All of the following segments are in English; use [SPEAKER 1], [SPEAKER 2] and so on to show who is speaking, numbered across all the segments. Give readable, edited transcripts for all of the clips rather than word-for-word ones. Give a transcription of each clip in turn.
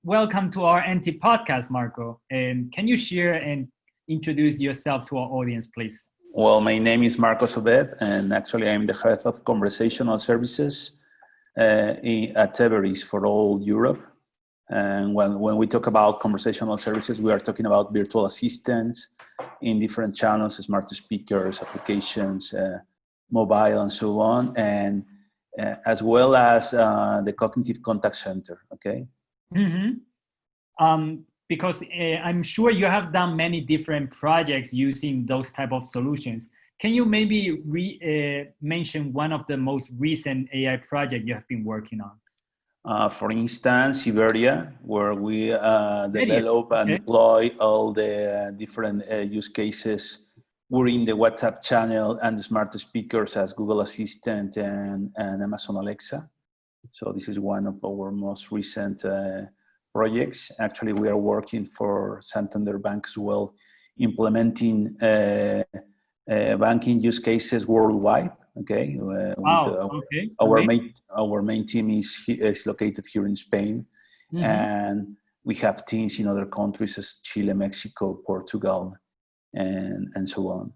[SPEAKER 1] welcome to our NT podcast, Marco. And can you share and introduce yourself to our audience, please?
[SPEAKER 2] Well, my name is Marcos Obed, and actually I'm the head of Conversational Services at Everis for all Europe. And when we talk about conversational services, we are talking about virtual assistants in different channels, smart speakers, applications, mobile, and so on, and as well as the cognitive contact center, okay?
[SPEAKER 1] Because I'm sure you have done many different projects using those type of solutions. Can you maybe mention one of the most recent AI project you have been working on?
[SPEAKER 2] For instance, Iberia, where we develop and deploy all the different use cases. We're in the WhatsApp channel and the smart speakers as Google Assistant and Amazon Alexa. So this is one of our most recent projects. Actually, we are working for Santander Bank as well, implementing banking use cases worldwide. Okay. Our main team is located here in Spain, and we have teams in other countries as Chile, Mexico, Portugal, and so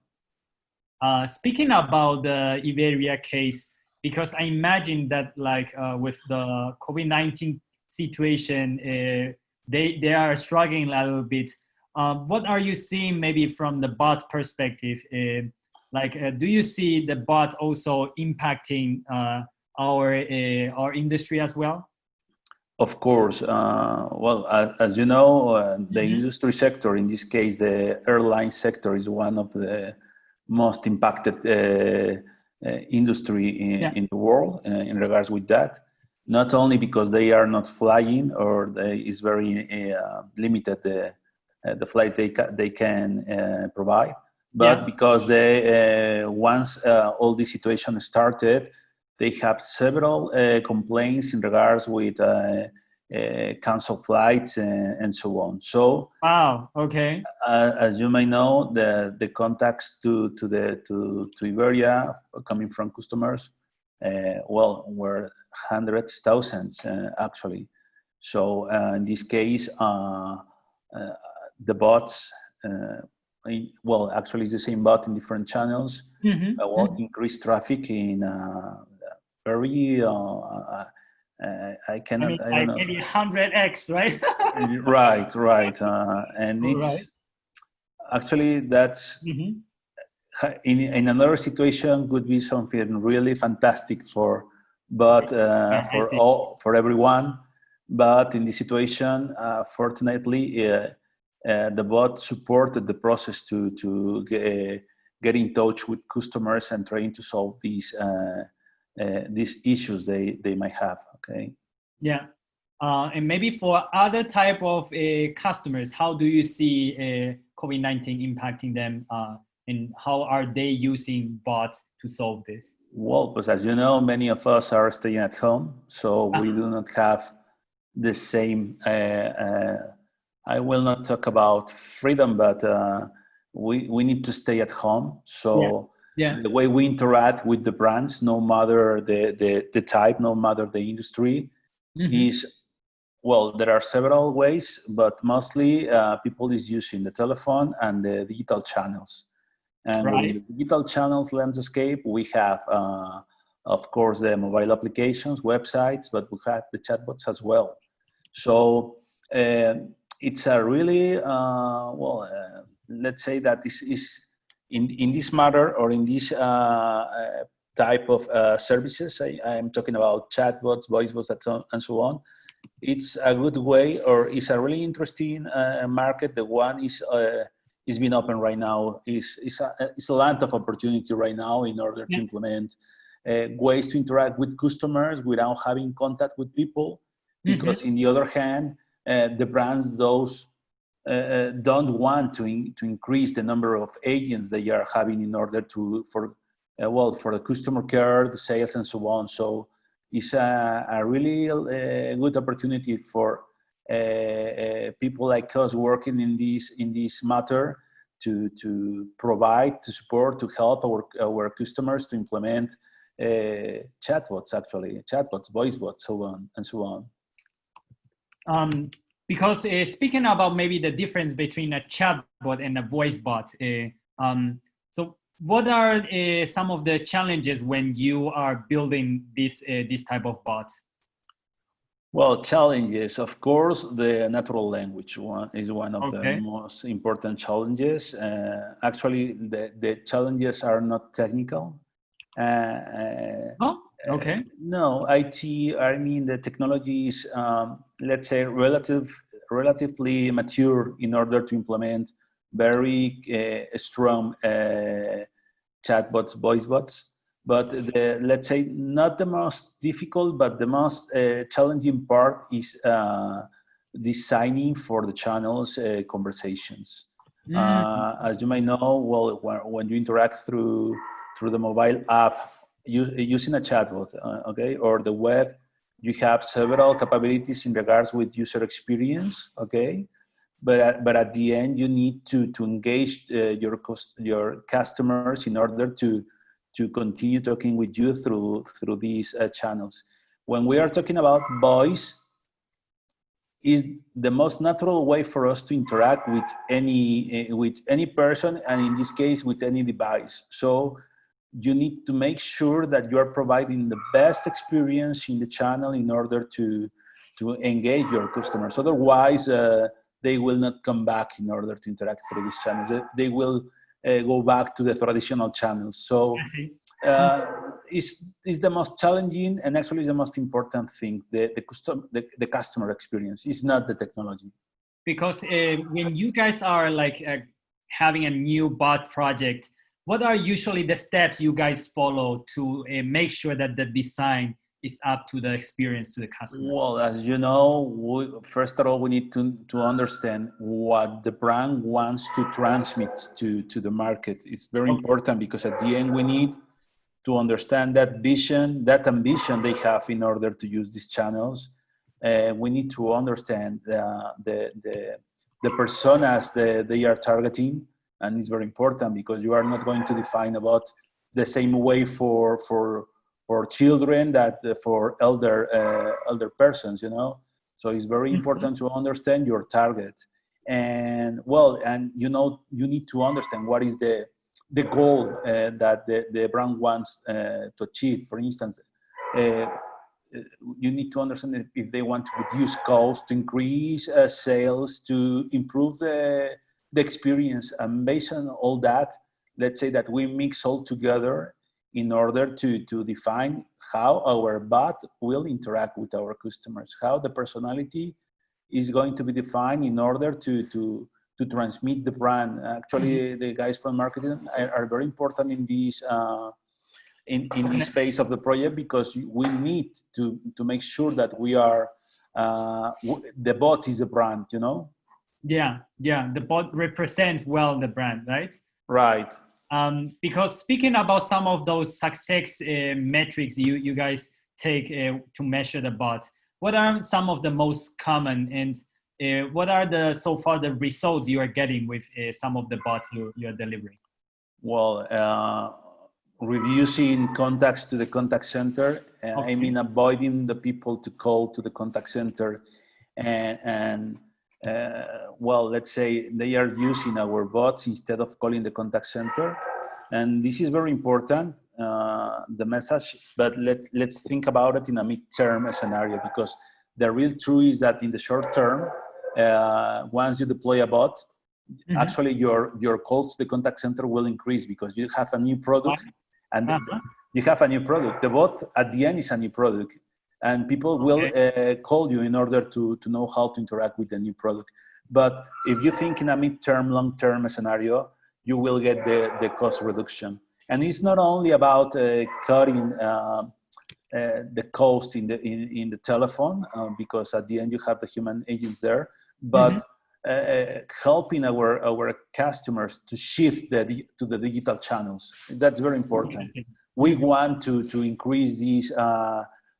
[SPEAKER 1] on. Speaking about the Iberia case, because I imagine that with the COVID-19 situation, they are struggling a little bit. What are you seeing maybe from the bot perspective? Do you see the bot also impacting our industry as well?
[SPEAKER 2] Of course. As you know, the industry sector, in this case, the airline sector, is one of the most impacted industry in the world in regards with that. Not only because they are not flying or is very limited the flights they can provide, but because they once all this situation started, they have several complaints in regards with canceled flights and so on. So as you may know, the contacts to Iberia coming from customers were hundreds, thousands actually. So in this case, the bots. Actually, it's the same bot in different channels. Increase traffic in very. I cannot. I don't know.
[SPEAKER 1] Maybe 100x, right?
[SPEAKER 2] Right. And it's actually that's in another situation could be something really fantastic for everyone. But in this situation, fortunately. The bot supported the process to get in touch with customers and trying to solve these issues they might have. Okay.
[SPEAKER 1] Yeah, and maybe for other type of customers, how do you see COVID-19 impacting them, and how are they using bots to solve this?
[SPEAKER 2] Well, because as you know, many of us are staying at home, so we do not have the same. I will not talk about freedom, but we need to stay at home. So the way we interact with the brands, no matter the type, no matter the industry, is, there are several ways, but mostly people is using the telephone and the digital channels. And with the digital channels landscape, we have, of course, the mobile applications, websites, but we have the chatbots as well. So it's a really, let's say that this is in this matter or in this type of services, I'm talking about chatbots, voice bots, and so on. It's a good way, or it's a really interesting market. The one is being open right now. It's a land of opportunity right now in order to implement ways to interact with customers without having contact with people. Because in the other hand, the brands don't want to increase the number of agents they are having in order for the customer care, the sales, and so on. So it's a really good opportunity for people like us working in this matter to provide, to support, to help our customers to implement chatbots, voice bots, so on and so on.
[SPEAKER 1] Because speaking about maybe the difference between a chatbot and a voice bot, so what are some of the challenges when you are building this type of bots?
[SPEAKER 2] Well, challenges, of course, the natural language one is one of the
[SPEAKER 1] Okay.
[SPEAKER 2] most important challenges. Actually, the challenges are not technical.
[SPEAKER 1] Oh, okay.
[SPEAKER 2] No, IT, I mean, the technology is, let's say, relatively mature in order to implement very strong chatbots, voice bots. But let's say not the most difficult, but the most challenging part is designing for the channels conversations. As you might know, well, when you interact through the mobile app using a chatbot, okay, or the web, you have several capabilities in regards with user experience, okay. But at the end, you need to engage your customers in order to continue talking with you through these channels. When we are talking about voice, is the most natural way for us to interact with any person, and in this case, with any device. So you need to make sure that you are providing the best experience in the channel in order to engage your customers. Otherwise, they will not come back in order to interact through these channels. They will go back to the traditional channels. So is the most challenging and actually the most important thing. The customer experience is not the technology.
[SPEAKER 1] Because when you guys are like having a new bot project, what are usually the steps you guys follow to make sure that the design is up to the experience to the customer?
[SPEAKER 2] Well, as you know, first of all, we need to understand what the brand wants to transmit to the market. It's very important because at the end, we need to understand that vision, that ambition they have in order to use these channels. We need to understand the personas that they are targeting, and it's very important because you are not going to define about the same way for children that for elder persons, you know. So it's very important to understand your target, and well, and you know, you need to understand what is the goal that the brand wants to achieve. For instance, you need to understand if they want to reduce costs, to increase sales, to improve the experience. And based on all that, let's say that we mix all together in order to define how our bot will interact with our customers, how the personality is going to be defined in order to transmit the brand. Actually, the guys from marketing are very important in this in this phase of the project, because we need to make sure that we are the bot is the brand, you know.
[SPEAKER 1] Yeah, the bot represents well the brand, right?
[SPEAKER 2] Right.
[SPEAKER 1] Because speaking about some of those success metrics you guys take to measure the bot, what are some of the most common, and what are the so far the results you are getting with some of the bots you are delivering?
[SPEAKER 2] Well, reducing contacts to the contact center. I mean, avoiding the people to call to the contact center, and well, let's say they are using our bots instead of calling the contact center. And this is very important, the message, but let's think about it in a mid-term scenario, because the real truth is that in the short term, once you deploy a bot, actually your calls to the contact center will increase because you have a new product, and you have a new product. The bot at the end is a new product, and people will call you in order to know how to interact with the new product. But if you think in a mid-term, long-term scenario, you will get the cost reduction. And it's not only about cutting the cost in the telephone, because at the end you have the human agents there, but helping our customers to shift to the digital channels. That's very important. We want to increase these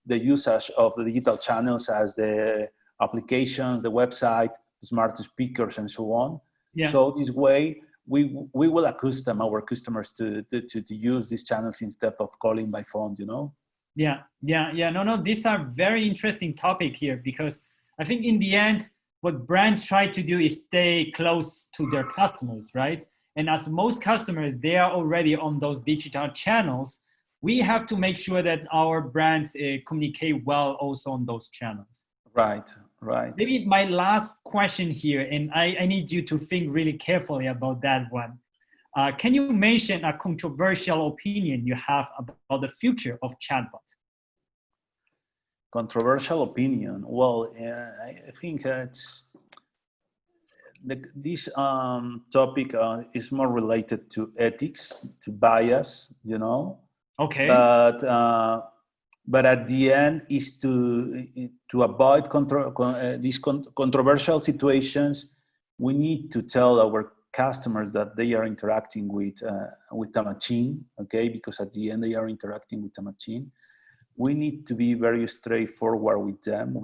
[SPEAKER 2] the usage of the digital channels, as the applications, the website, the smart speakers, and so on. So this way, we will accustom our customers to use these channels instead of calling by phone, you know?
[SPEAKER 1] No, these are very interesting topic here, because I think in the end, what brands try to do is stay close to their customers, right? And as most customers, they are already on those digital channels. We have to make sure that our brands communicate well also on those channels.
[SPEAKER 2] Right, right.
[SPEAKER 1] Maybe my last question here, and I need you to think really carefully about that one. Can you mention a controversial opinion you have about the future of chatbot?
[SPEAKER 2] Controversial opinion. Well, I think this topic is more related to ethics, to bias, you know.
[SPEAKER 1] Okay.
[SPEAKER 2] But at the end is to avoid these controversial situations. We need to tell our customers that they are interacting with a machine, okay? Because at the end they are interacting with a machine. We need to be very straightforward with them.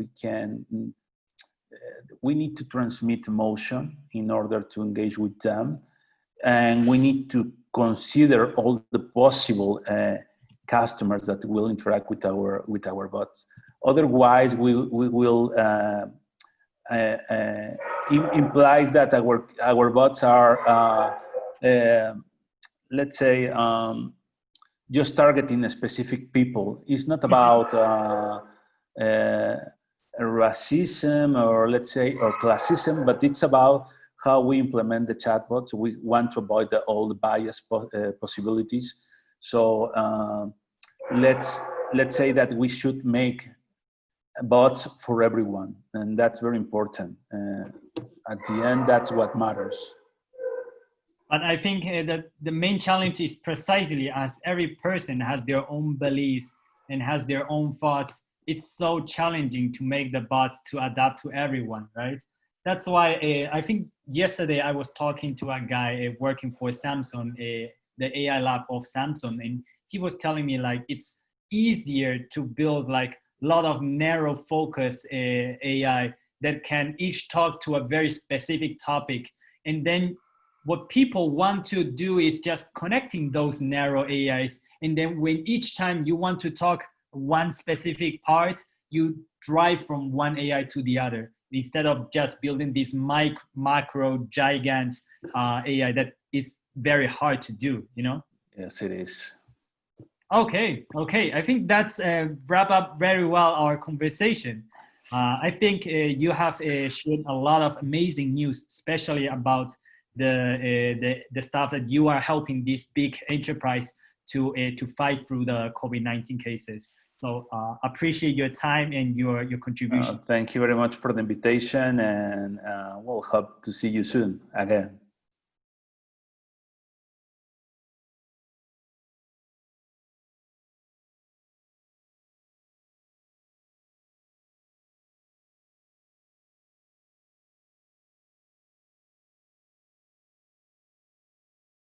[SPEAKER 2] We need to transmit emotion in order to engage with them, and we need to consider all the possible customers that will interact with our bots. Otherwise, we will implies that our bots are let's say just targeting specific people. It's not about racism or let's say or classism, but it's about how we implement the chatbots. We want to avoid all the bias possibilities. So let's say that we should make bots for everyone, and that's very important. At the end, that's what matters.
[SPEAKER 1] But I think that the main challenge is precisely as every person has their own beliefs and has their own thoughts. It's so challenging to make the bots to adapt to everyone, right? That's why I think yesterday I was talking to a guy working for Samsung, the AI lab of Samsung, and he was telling me like it's easier to build like a lot of narrow focus AI that can each talk to a very specific topic. And then what people want to do is just connecting those narrow AIs. And then when each time you want to talk one specific part, you drive from one AI to the other, instead of just building this macro gigant AI that is very hard to do, you know?
[SPEAKER 2] Yes, it is.
[SPEAKER 1] Okay. I think that's wrap up very well our conversation. I think you have shared a lot of amazing news, especially about the stuff that you are helping this big enterprise to fight through the COVID-19 cases. So appreciate your time and your contribution.
[SPEAKER 2] Thank you very much for the invitation, and we'll hope to see you soon again.